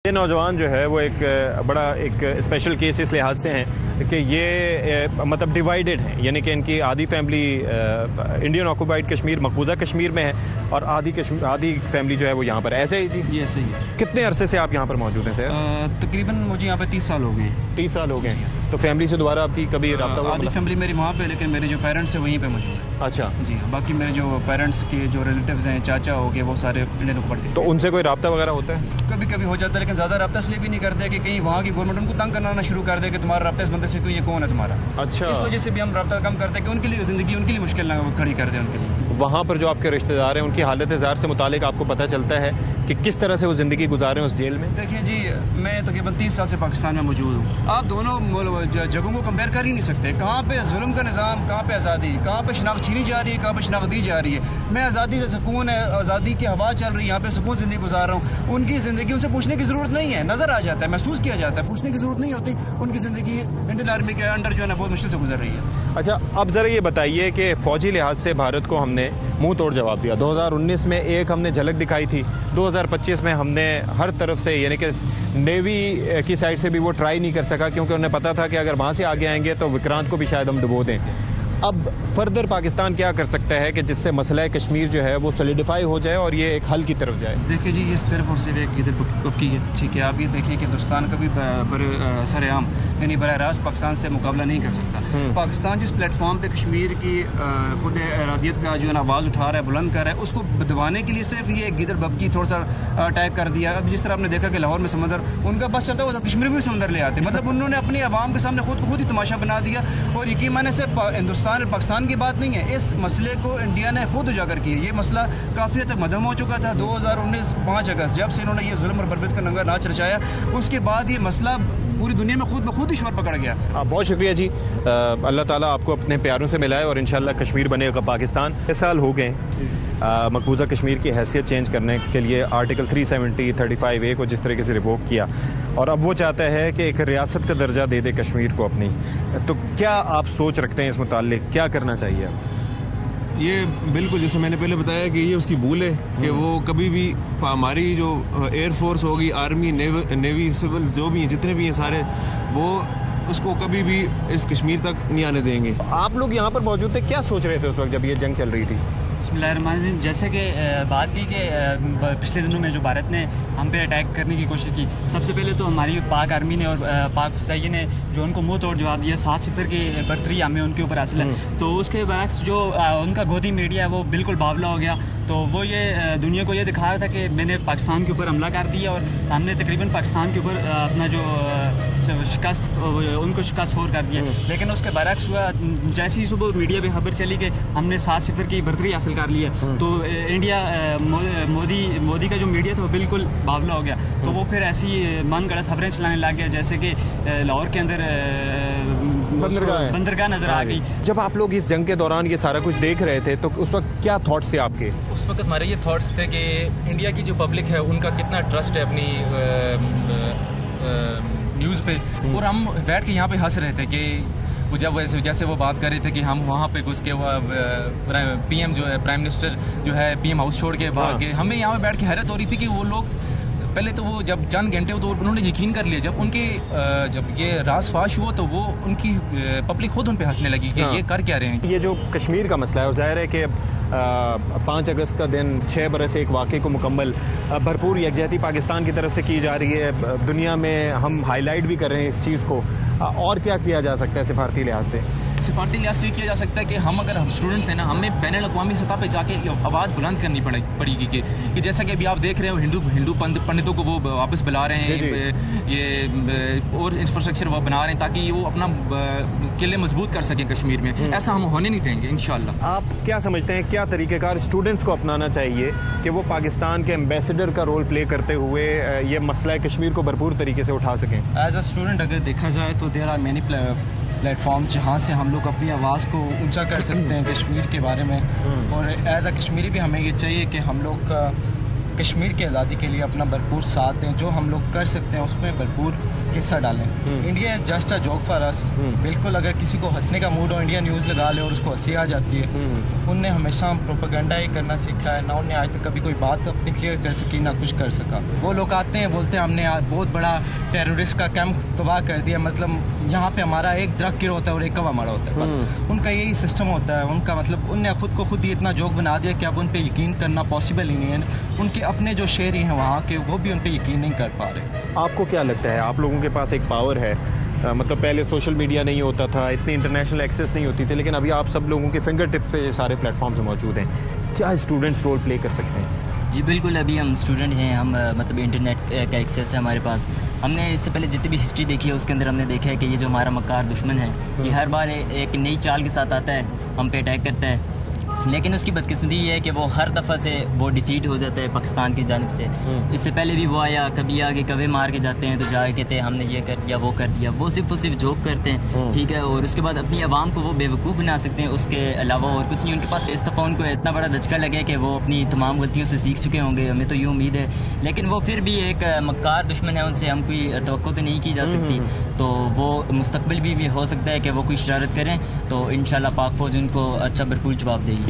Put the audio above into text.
ये नौजवान जो है वो एक बड़ा एक स्पेशल केस इस लिहाज से हैं कि ये मतलब डिवाइडेड हैं, यानी कि इनकी आधी फैमिली इंडियन ऑक्यूपाइड कश्मीर मकबूजा कश्मीर में है और आधी फैमिली जो है वो यहाँ पर। ऐसे ही जी? ये ऐसे ही है। कितने अरसे से आप यहाँ पर मौजूद हैं सर? तकरीबन मुझे यहाँ पे 30 साल हो गए। 30 साल हो गए। तो फैमिली से दोबारा आपकी कभी रब्ता हुआ? आधी फैमिली मेरी वहाँ पे, लेकिन मेरे जो पेरेंट्स हैं वहीं पे मौजूद हैं। अच्छा जी हाँ, बाकी मेरे जो पेरेंट्स के जो रिलेटिव्स हैं, चाचा हो गए, वो सारे इंडियन ऑक्यूपाइड के। तो उनसे कोई रब्ता वगैरह होता है? कभी कभी हो जाता है, लेकिन ज़्यादा रब्ता इसलिए भी नहीं करते कि कहीं वहाँ की गवर्नमेंट उनको तंग करना शुरू कर दे कि तुम्हारा रब्ता इस बंदे से, क्यों, ये कौन है तुम्हारा। अच्छा, इस वजह से भी हम रब्ता कम करते हैं कि उनके लिए ज़िंदगी उनके लिए मुश्किल ना खड़ी कर दें उनके लिए। वहाँ पर जो आपके रिश्तेदार हैं उनकी हालत ज़ाहिर से मुतालिक आपको पता चलता है कि किस तरह से वो ज़िंदगी गुजारें उस जेल में? देखिए जी, मैं तकरीबन 30 साल से पाकिस्तान में मौजूद हूँ। आप दोनों जगहों को कंपेयर कर ही नहीं सकते। कहाँ पे जुल्म का निज़ाम, कहाँ पे आज़ादी, कहाँ पे शनाख्त छीनी जा रही है, कहाँ पे शनाख्त दी जा रही है। मैं आज़ादी से सुकून है, आज़ादी की हवा चल रही है, यहाँ पे सुकून ज़िंदगी गुजार रहा हूँ। उनकी ज़िंदगी उनसे पूछने की ज़रूरत नहीं है, नज़र आ जाता है, महसूस किया जाता है, पूछने की ज़रूरत नहीं होती। उनकी ज़िंदगी इंडियन आर्मी के अंडर जो है ना बहुत मुश्किल से गुजर रही है। अच्छा, अब ज़रा ये बताइए कि फ़ौजी लिहाज से भारत को हमने मुंह तोड़ जवाब दिया। 2019 में एक हमने झलक दिखाई थी, 2025 में हमने हर तरफ से, यानी कि नेवी की साइड से भी वो ट्राई नहीं कर सका, क्योंकि उन्हें पता था कि अगर वहाँ से आगे आएंगे तो विक्रांत को भी शायद हम डुबो दें। अब फर्दर पाकिस्तान क्या कर सकता है कि जिससे मसला कश्मीर जो है वो सॉलिडिफाई हो जाए और ये एक हल की तरफ जाए? देखिए जी, ये सिर्फ और सिर्फ एक गिदड़ की है, ठीक है। आप ये देखिए कि हिंदुस्तान कभी सरेआम यानी बराह रास्त पाकिस्तान से मुकाबला नहीं कर सकता। पाकिस्तान जिस प्लेटफॉर्म पे कश्मीर की खुद इरादियत का जो है ना आवाज़ उठा रहा है, बुलंद कर रहा है, उसको दबाने के लिए सिर्फ ये गिदड़ बबकी थोड़ा सा टाइप कर दिया। अब जिस तरह आपने देखा कि लाहौर में समंदर उनका बस चलता है, वो कश्मीर में भी समंदर ले आते, मतलब उन्होंने अपनी आवाम के सामने खुद ही तमाशा बना दिया। और यकीन माने से हिंदुस्तान और पाकिस्तान की बात नहीं है, इस मसले को इंडिया ने खुद उजागर किया। ये मसला काफ़ी हद तक मदम हो चुका था 2019 5 अगस्त, जब से इन्होंने ये जुल्म और बर्बत का नंगा नाच रचाया, उसके बाद ये मसला पूरी दुनिया में खुद ब खुद ही शोर पकड़ गया। बहुत शुक्रिया जी, अल्लाह ताला आपको अपने प्यारों से मिलाए और इंशाल्लाह कश्मीर बनेगा पाकिस्तान। 6 साल हो गए मकबूजा कश्मीर की हैसियत चेंज करने के लिए आर्टिकल 370 35A को जिस तरीके से रिवोक किया, और अब वो चाहता है कि एक रियासत का दर्जा दे दे कश्मीर को अपनी। तो क्या आप सोच रखते हैं इस मुताल्लिक, क्या करना चाहिए? ये बिल्कुल जैसे मैंने पहले बताया कि ये उसकी भूल है कि वो कभी भी हमारी जो एयरफोर्स होगी, आर्मी, नेवी, सिविल, जो भी हैं, जितने भी हैं सारे, वो उसको कभी भी इस कश्मीर तक नहीं आने देंगे। आप लोग यहाँ पर मौजूद थे, क्या सोच रहे थे उस वक्त जब ये जंग चल रही थी? बिस्मिल्लाहिर्रहमानिर्रहीम। जैसे कि बात की कि पिछले दिनों में जो भारत ने हम पे अटैक करने की कोशिश की, सबसे पहले तो हमारी पाक आर्मी ने और पाक फ़िज़ाइया ने जो उनको मुंह तोड़ जवाब दिया। 7-0 की बर्तरी हमें उनके ऊपर हासिल है। तो उसके बरक्स जो उनका गोदी मीडिया है वो बिल्कुल बावला हो गया। तो वो ये दुनिया को ये दिखा रहा था कि मैंने पाकिस्तान के ऊपर हमला कर दिया और हमने तकरीबन पाकिस्तान के ऊपर अपना जो शिकस्त उनको शिकस्त फोर कर दिया। लेकिन उसके बरक्स हुआ, जैसे ही सुबह मीडिया पे खबर चली कि हमने 7-0 की बर्तरी हासिल कर लिया, तो इंडिया मोदी का जो मीडिया था वो बिल्कुल बावला हो गया। तो वो फिर ऐसी मन गढ़ंत खबरें चलाने लग गया, जैसे कि लाहौर के अंदर बंदरगाह नजर आ गई। जब आप लोग इस जंग के दौरान ये सारा कुछ देख रहे थे तो उस वक्त क्या थॉट्स थे आपके? उस वक्त हमारे ये थॉट्स थे कि इंडिया की जो पब्लिक है उनका कितना ट्रस्ट है अपनी न्यूज़ पे, और हम बैठ के यहाँ पे हंस रहे थे कि वो जब जैसे वो बात कर रहे थे कि हम वहाँ पे घुस के PM जो है, प्राइम मिनिस्टर जो है, PM हाउस छोड़ के भाग के, हमें यहाँ पे बैठ के हैरत हो रही थी कि वो लोग पहले तो वो जब चंद घंटे तो उन्होंने यकीन कर लिया, जब उनके जब ये राज फाश हुआ तो वो उनकी पब्लिक खुद उन पे हंसने लगी कि ये कर क्या रहे हैं। ये जो कश्मीर का मसला है, और जाहिर है कि 5 अगस्त का दिन 6 बरस एक वाक़े को मुकम्मल भरपूर यकजहती पाकिस्तान की तरफ से की जा रही है, दुनिया में हम हाईलाइट भी कर रहे हैं इस चीज़ को। और क्या किया जा सकता है सिफारती लिहाज से? सिफारती लिहाज से किया जा सकता है कि हम अगर हम स्टूडेंट्स हैं ना, हमें बैनुल अक़वामी सतह पे जाके आवाज़ बुलंद करनी पड़ेगी कि जैसा कि अभी आप देख रहे हो हिंदू पंडितों को वो वापस बुला रहे हैं, ये और इंफ्रास्ट्रक्चर वो बना रहे हैं ताकि वो अपना किले मजबूत कर सकें कश्मीर में। ऐसा हम होने नहीं देंगे इंशाल्लाह। आप क्या समझते हैं, क्या तरीक़ेकार स्टूडेंट्स को अपनाना चाहिए कि वो पाकिस्तान के एम्बेसडर का रोल प्ले करते हुए ये मसला कश्मीर को भरपूर तरीके से उठा सकें? एज अ स्टूडेंट अगर देखा जाए तो देयर आर मैनी प्लेटफॉर्म जहाँ से हम लोग अपनी आवाज़ को ऊंचा कर सकते हैं कश्मीर के बारे में। और एज अ कश्मीरी भी हमें ये चाहिए कि हम लोग कश्मीर की आज़ादी के लिए अपना भरपूर साथ दें, जो हम लोग कर सकते हैं उसमें भरपूर हिस्सा डालें। India is just a joke for us. बिल्कुल, अगर किसी को हंसने का मूड हो, इंडिया न्यूज़ लगा ले और उसको हंसी आ जाती है। उनने हमेशा प्रोपेगेंडा ही करना सीखा है, ना उन्हें आज तक कभी कोई बात अपनी क्लियर कर सकी, ना कुछ कर सका। वो लोग आते हैं, बोलते हैं हमने आज बहुत बड़ा टेररिस्ट का कैंप तबाह कर दिया, मतलब यहाँ पे हमारा एक दरख्त गिरा होता है और एक कवा मारा होता है, बस उनका यही सिस्टम होता है। उनका मतलब उनने खुद को खुद ही इतना जोक बना दिया कि अब उन पे यकीन करना पॉसिबल ही नहीं है। उनके अपने जो शेरी हैं वहाँ के, वो भी उन पे यकीन नहीं कर पा रहे। आपको क्या लगता है, आप लोगों के पास एक पावर है, मतलब पहले सोशल मीडिया नहीं होता था, इतनी इंटरनेशनल एक्सेस नहीं होती थी, लेकिन अभी आप सब लोगों के फिंगर टिप्स पे ये सारे प्लेटफॉर्म्स मौजूद हैं, क्या स्टूडेंट्स रोल प्ले कर सकते हैं? जी बिल्कुल, अभी हम स्टूडेंट हैं, हम मतलब इंटरनेट का एक्सेस है हमारे पास। हमने इससे पहले जितनी भी हिस्ट्री देखी है उसके अंदर हमने देखा है कि ये जो हमारा मक्कार दुश्मन है, ये हर बार एक नई चाल के साथ आता है, हम पे अटैक करता है, लेकिन उसकी बदकिस्मती ये है कि वो हर दफ़ा से वो डिफीट हो जाता है पाकिस्तान की जानिब से। इससे पहले भी वो आया, कभी आगे कभी मार के जाते हैं तो जा कहते हैं हमने ये कर दिया वो कर दिया, वो सिर्फ जोक करते हैं, ठीक है, और उसके बाद अपनी आवाम को वो बेवकूफ़ बना सकते हैं, उसके अलावा और कुछ नहीं उनके पास। इस दफ़ा उनको इतना बड़ा धचका लगे कि वो अपनी तमाम गलतियों से सीख चुके होंगे, हमें तो ये उम्मीद है, लेकिन वो फिर भी एक मक्कार दुश्मन है, उनसे हम कोई तवक्को तो नहीं की जा सकती। तो वो मुस्तकबिल भी हो सकता है कि वो कोई शरारत करें, तो इंशाल्लाह पाक फौज उनको अच्छा भरपूर जवाब देगी।